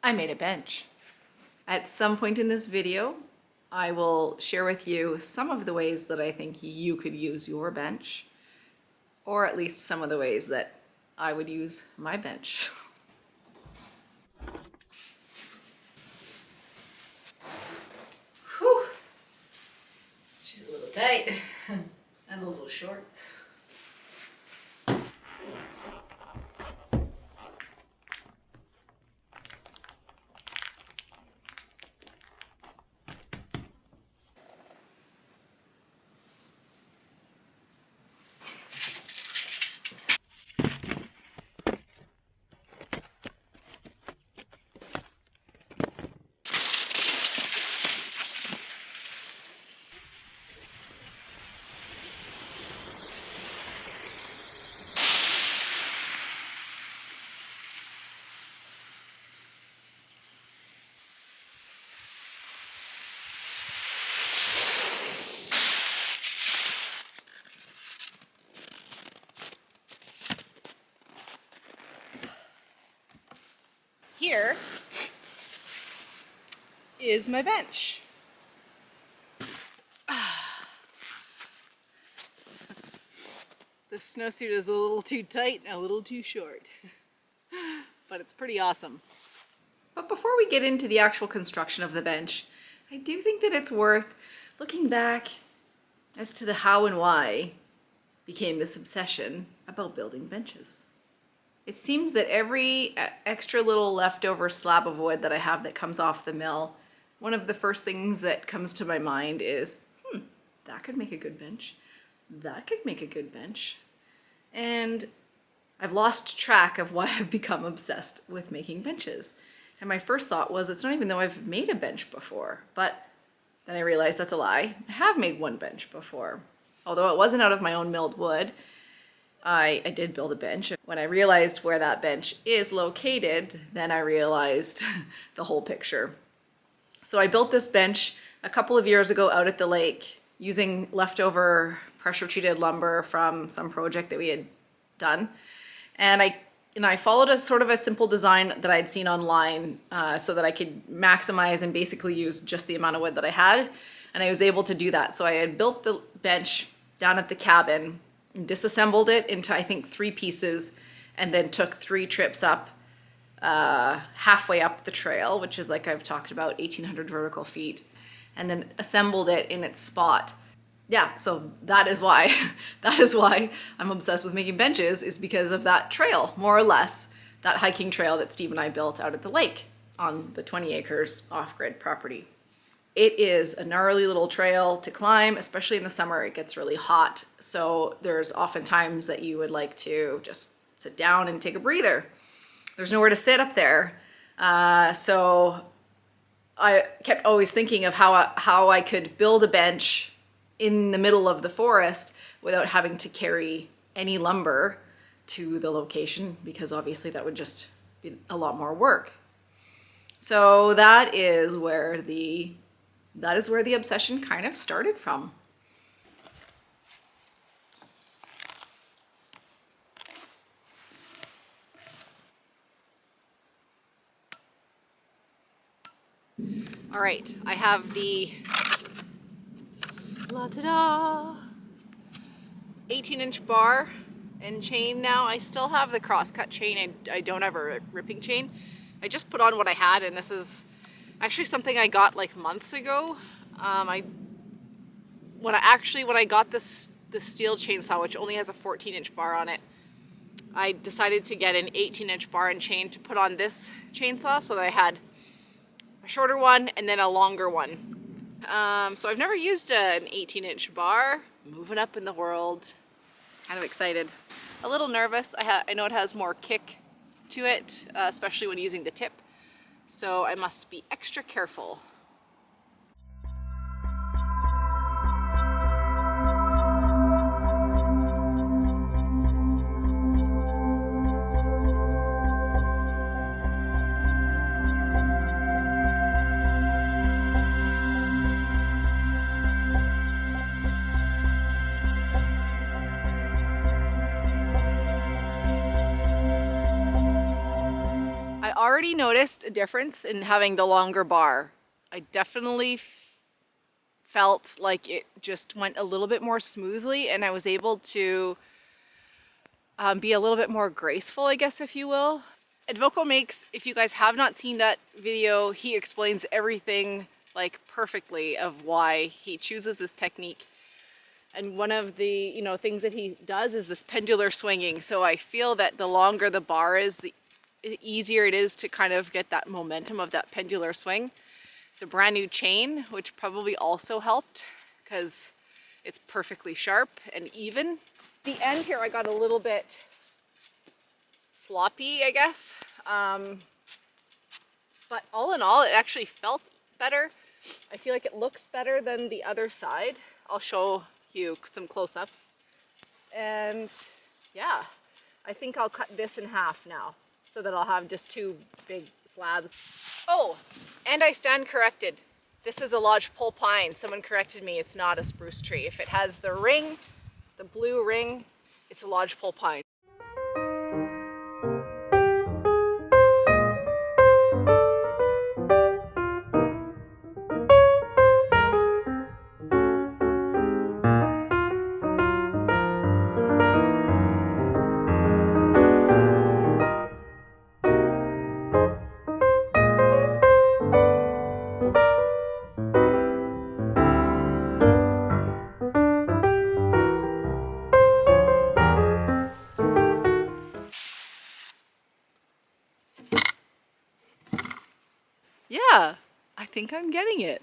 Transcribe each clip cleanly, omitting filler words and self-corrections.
I made a bench. At some point in this video, I will share with you some of the ways that I think you could use your bench, or at least some of the ways that I would use my bench. Whew. She's a little tight and a little short. Here is my bench. The snowsuit is a little too tight and a little too short, but it's pretty awesome. But before we get into the actual construction of the bench, I do think that it's worth looking back as to the how and why became this obsession about building benches. It seems that every extra little leftover slab of wood that I have that comes off the mill, one of the first things that comes to my mind is, that could make a good bench. That could make a good bench. And I've lost track of why I've become obsessed with making benches. And my first thought was, it's not even though I've made a bench before, but then I realized that's a lie. I have made one bench before. Although it wasn't out of my own milled wood, I did build a bench. When I realized where that bench is located, then I realized the whole picture. So I built this bench a couple of years ago out at the lake using leftover pressure-treated lumber from some project that we had done. And I followed a sort of a simple design that I'd seen online so that I could maximize and basically use just the amount of wood that I had. And I was able to do that. So I had built the bench down at the cabin, disassembled it into I think 3 pieces, and then took 3 trips up halfway up the trail, which is, like I've talked about, 1,800 vertical feet, and then assembled it in its spot. Yeah, so that is why I'm obsessed with making benches, is because of that trail, more or less, that hiking trail that Steve and I built out at the lake on the 20 acres off-grid property. It is a gnarly little trail to climb, especially in the summer. It gets really hot. So there's often times that you would like to just sit down and take a breather. There's nowhere to sit up there. So I kept always thinking of how I could build a bench in the middle of the forest without having to carry any lumber to the location, because obviously that would just be a lot more work. So that is where the obsession kind of started from. All right, I have the 18-inch bar and chain now. I still have the cross-cut chain, and I don't have a ripping chain. I just put on what I had, and this is actually something I got like months ago. When I got the steel chainsaw, which only has a 14-inch bar on it, I decided to get an 18-inch bar and chain to put on this chainsaw so that I had a shorter one and then a longer one. So I've never used an 18-inch bar. Moving up in the world. Kind of excited. A little nervous. I know it has more kick to it, especially when using the tip. So I must be extra careful. already noticed a difference in having the longer bar. I definitely felt like it just went a little bit more smoothly, and I was able to be a little bit more graceful, I guess, if you will. Advoco makes, if you guys have not seen that video, he explains everything like perfectly of why he chooses this technique. And one of the, you know, things that he does is this pendular swinging. So I feel that the longer the bar is, the easier it is to kind of get that momentum of that pendular swing. It's a brand new chain, which probably also helped because it's perfectly sharp and even. The end here, I got a little bit sloppy, I guess. But all in all, it actually felt better. I feel like it looks better than the other side. I'll show you some close-ups. And yeah, I think I'll cut this in half now so that I'll have just two big slabs. Oh, and I stand corrected. This is a lodgepole pine. Someone corrected me, it's not a spruce tree. If it has the ring, the blue ring, it's a lodgepole pine. Yeah, I think I'm getting it.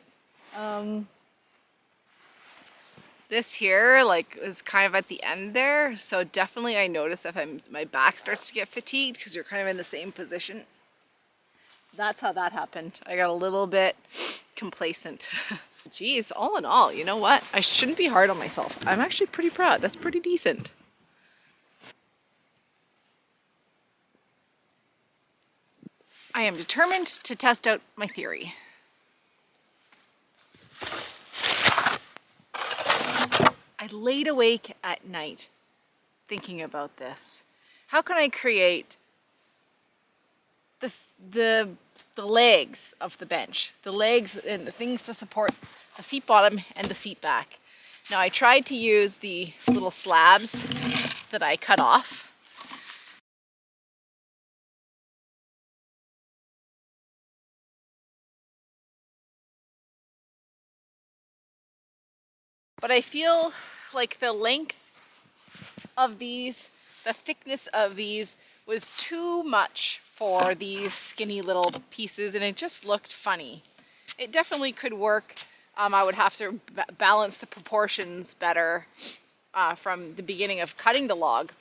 This here, like, is kind of at the end there, so definitely I notice if my back starts to get fatigued because you're kind of in the same position. That's how that happened. I got a little bit complacent. Geez, all in all, you know what? I shouldn't be hard on myself. I'm actually pretty proud. That's pretty decent. I am determined to test out my theory. I laid awake at night thinking about this. How can I create the legs of the bench, the legs and the things to support the seat bottom and the seat back? Now I tried to use the little slabs that I cut off. But I feel like the length of these, the thickness of these was too much for these skinny little pieces, and it just looked funny. It definitely could work. I would have to balance the proportions better from the beginning of cutting the log.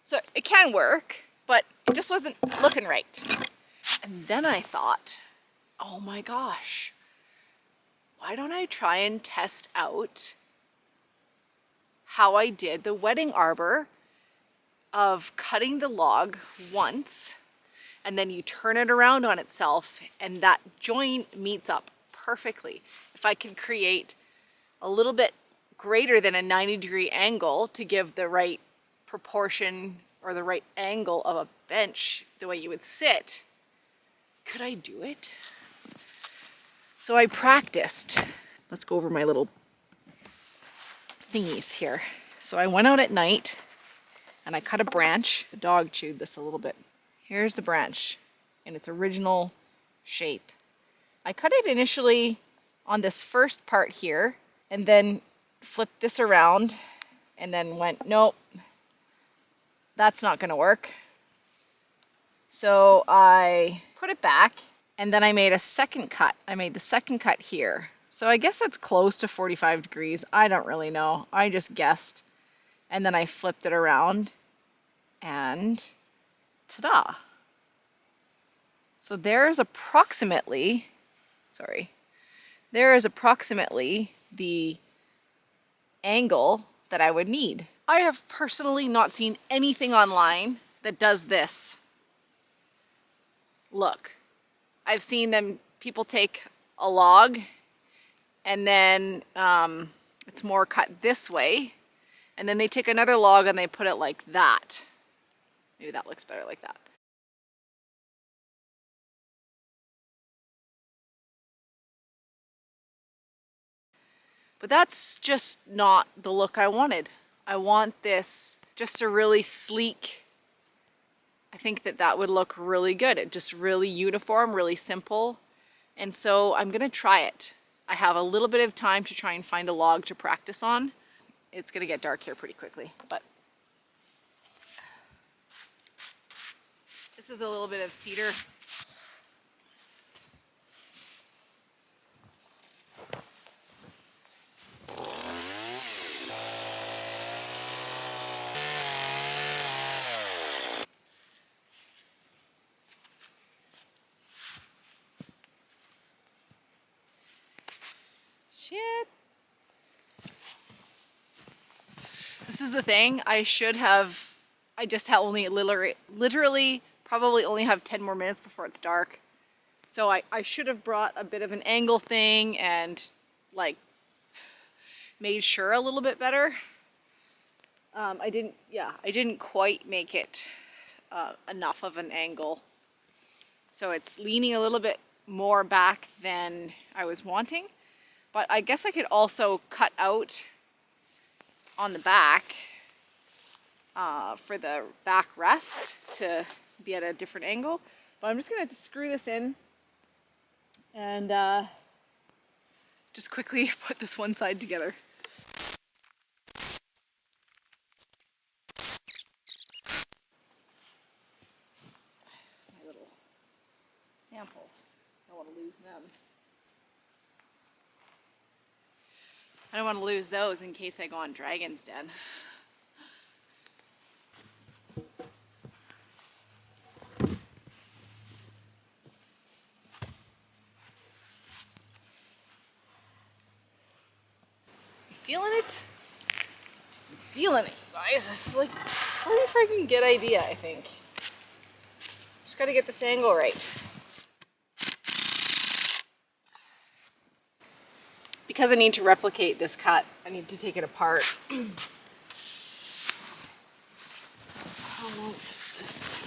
So it can work, but it just wasn't looking right. And then I thought, oh my gosh, why don't I try and test out how I did the wedding arbor of cutting the log once, and then you turn it around on itself and that joint meets up perfectly. If I can create a little bit greater than a 90-degree angle to give the right proportion or the right angle of a bench, the way you would sit, could I do it? So I practiced. Let's go over my little thingies here. So I went out at night and I cut a branch. The dog chewed this a little bit. Here's the branch in its original shape. I cut it initially on this first part here and then flipped this around and then went, nope, that's not gonna work. So I put it back and then I made a second cut. I made the second cut here. So I guess that's close to 45 degrees. I don't really know. I just guessed. And then I flipped it around and ta-da. So there's approximately, there is approximately the angle that I would need. I have personally not seen anything online that does this. Look, I've seen people take a log and then it's more cut this way, and then they take another log and they put it like that. Maybe that looks better like that. But that's just not the look I wanted. I want this just a really sleek. I think that that would look really good. It just really uniform, really simple. And so I'm gonna try it. I have a little bit of time to try and find a log to practice on. It's gonna get dark here pretty quickly, but this is a little bit of cedar. Shit. This is the thing. I just have only literally probably only have 10 more minutes before it's dark. So I should have brought a bit of an angle thing and like made sure a little bit better. I didn't quite make it enough of an angle. So it's leaning a little bit more back than I was wanting. But I guess I could also cut out on the back for the back rest to be at a different angle. But I'm just going to screw this in and just quickly put this one side together. My little samples. I don't want to lose them. I don't want to lose those in case I go on Dragon's Den. You feeling it? I'm feeling it, guys. This is like a pretty freaking good idea, I think. Just gotta get this angle right. Because I need to replicate this cut, I need to take it apart. So how long is this?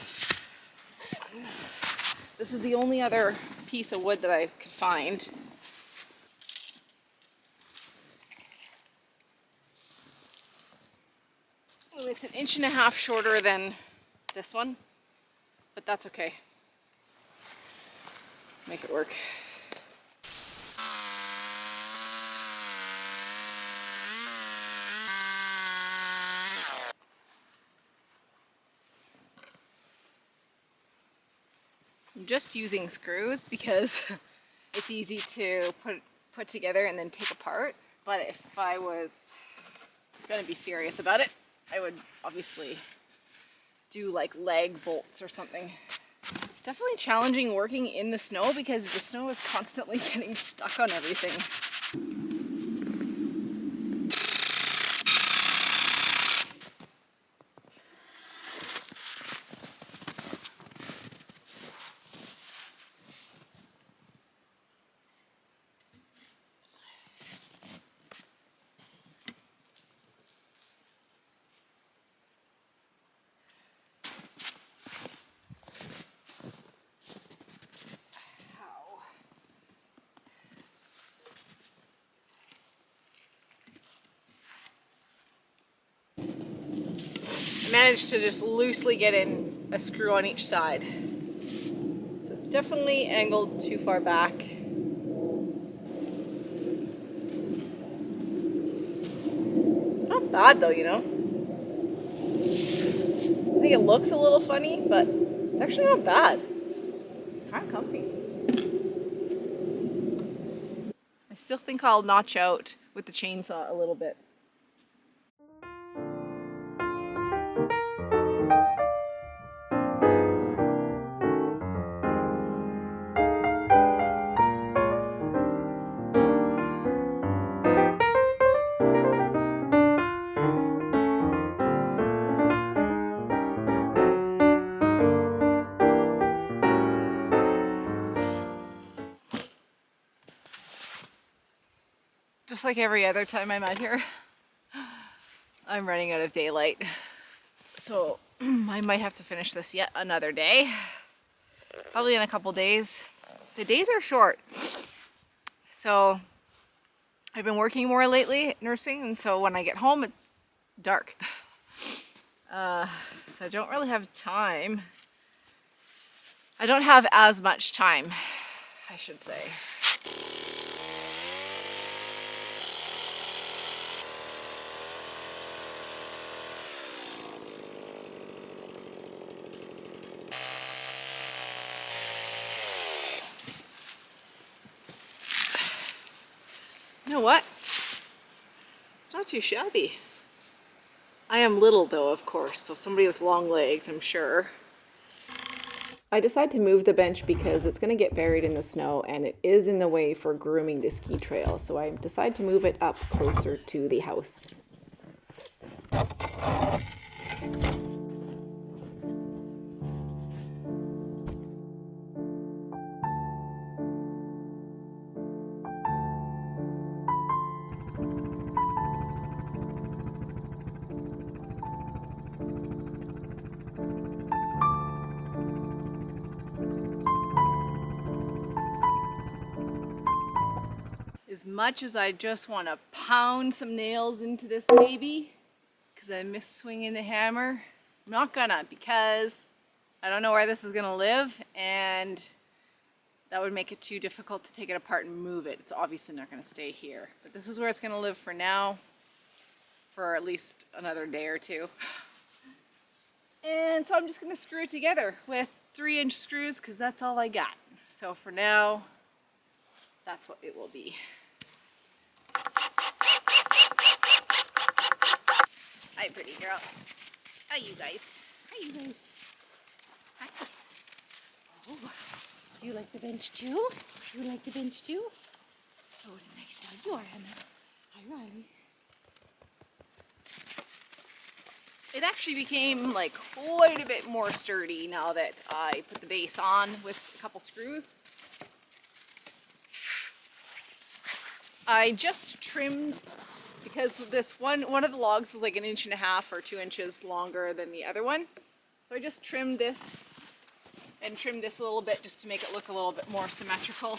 This is the only other piece of wood that I could find. Oh, it's 1.5 inches shorter than this one, but that's okay. Make it work. I'm just using screws because it's easy to put together and then take apart. But if I was gonna be serious about it, I would obviously do like leg bolts or something. It's definitely challenging working in the snow because the snow is constantly getting stuck on everything. Managed to just loosely get in a screw on each side. So it's definitely angled too far back. It's not bad though, you know? I think it looks a little funny, but it's actually not bad. It's kind of comfy. I still think I'll notch out with the chainsaw a little bit. Just like every other time I'm out here, I'm running out of daylight. So I might have to finish this yet another day. Probably in a couple days. The days are short. So I've been working more lately, nursing, and so when I get home, it's dark. So I don't really have time. I don't have as much time, I should say. You know what? It's not too shabby. I am little though, of course, so somebody with long legs, I'm sure. I decided to move the bench because it's going to get buried in the snow and it is in the way for grooming the ski trail, so I decided to move it up closer to the house. As much as I just want to pound some nails into this baby, because I miss swinging the hammer, I'm not gonna, because I don't know where this is gonna live, and that would make it too difficult to take it apart and move it. It's obviously not gonna stay here, but this is where it's gonna live for now, for at least another day or two. And so I'm just gonna screw it together with 3-inch screws, because that's all I got. So for now, that's what it will be. Hi, pretty girl. Hi, you guys. Hi, you guys. Hi. Oh, you like the bench too? You like the bench too? Oh, what a nice dog you are, Emma. Hi, Riley. It actually became like quite a bit more sturdy now that I put the base on with a couple screws. I just trimmed, because this one of the logs was like 1.5 inches or 2 inches longer than the other one. So I just trimmed this and trimmed this a little bit just to make it look a little bit more symmetrical.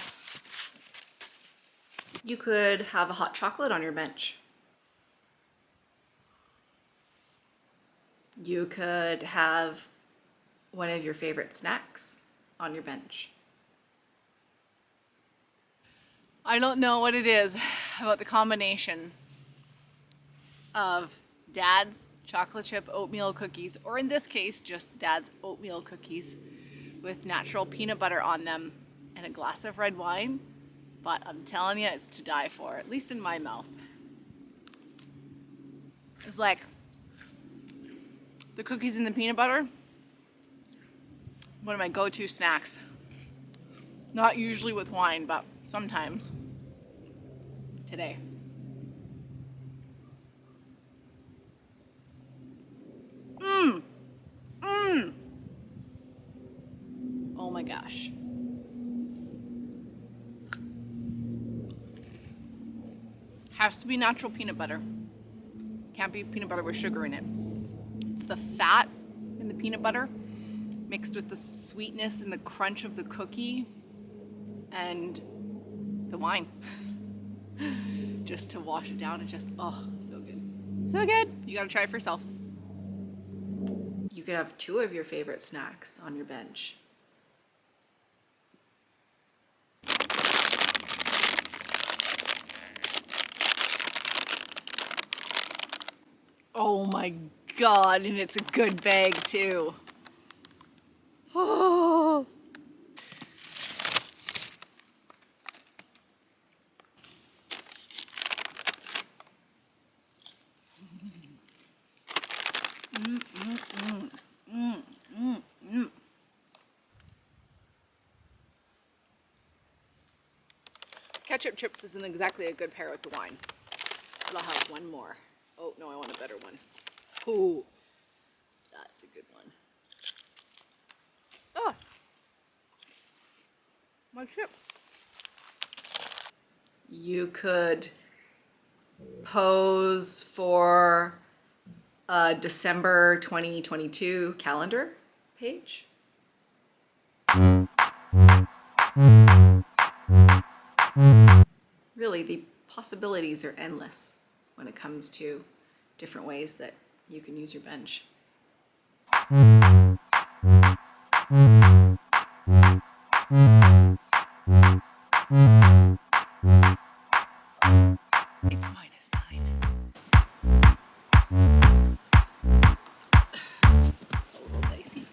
You could have a hot chocolate on your bench. You could have one of your favorite snacks on your bench. I don't know what it is about the combination of Dad's chocolate chip oatmeal cookies, or in this case, just Dad's oatmeal cookies with natural peanut butter on them and a glass of red wine. But I'm telling you, it's to die for, at least in my mouth. It's like the cookies and the peanut butter, one of my go-to snacks. Not usually with wine, but sometimes. Today. Oh my gosh. Has to be natural peanut butter. Can't be peanut butter with sugar in it. It's the fat in the peanut butter mixed with the sweetness and the crunch of the cookie and the wine. Just to wash it down. It's just, oh, so good. So good. You gotta try it for yourself. You could have 2 of your favorite snacks on your bench. Oh my God, and it's a good bag too. Oh. Ketchup chips isn't exactly a good pair with the wine, but I'll have one more. Oh no, I want a better one. Ooh, that's a good one. Oh, my chip. You could pose for a December 2022 calendar page. Really, the possibilities are endless when it comes to different ways that you can use your bench. It's -9. It's a little dicey.